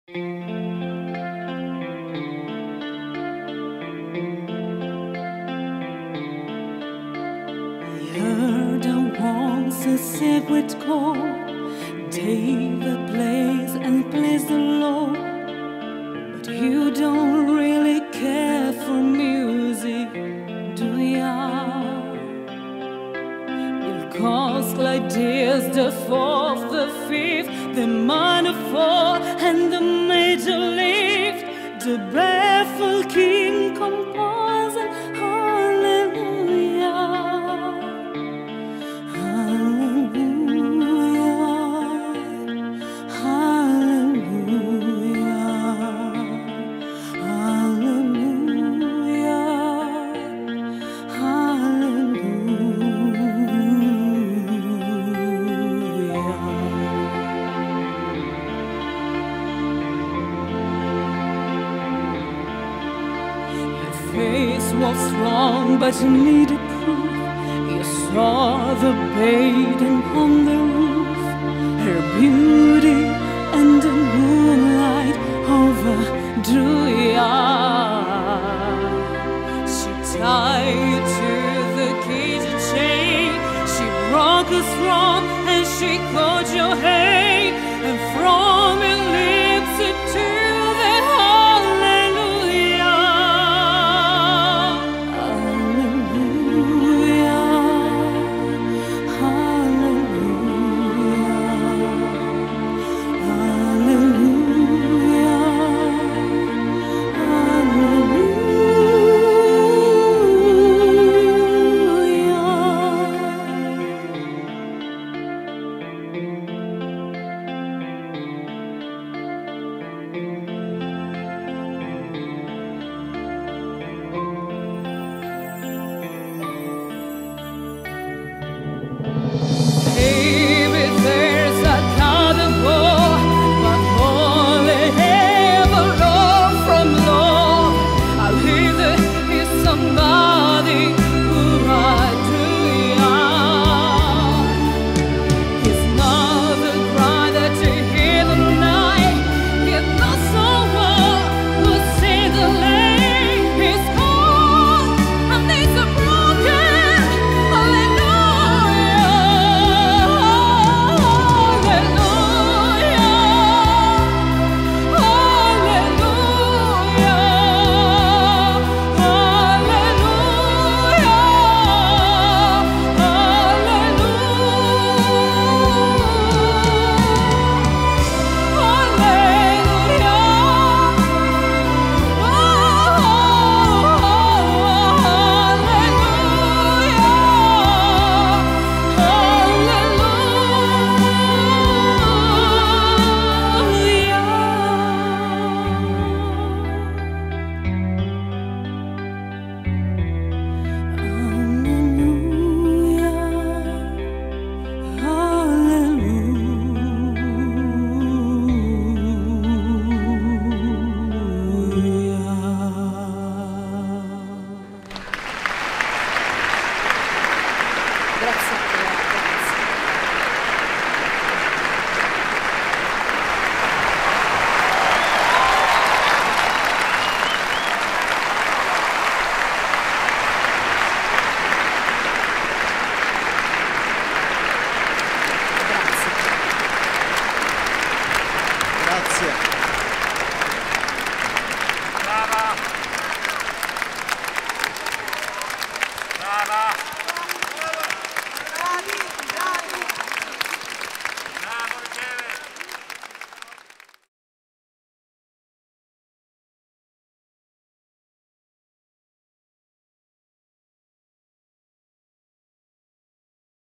Heard a once a secret call, David plays and plays the Lord, but you don't really care for music, do ya? It goes like this: the fourth, the fifth, the minor four, and the major lift. The barefoot king composing hallelujah. Face was strong, but you needed proof. You saw the maiden on the roof, her beauty and the moonlight overdrew ya. She tied you to the cage chain, she broke a throne and she caught your hand, and from your lips it to the Grazie.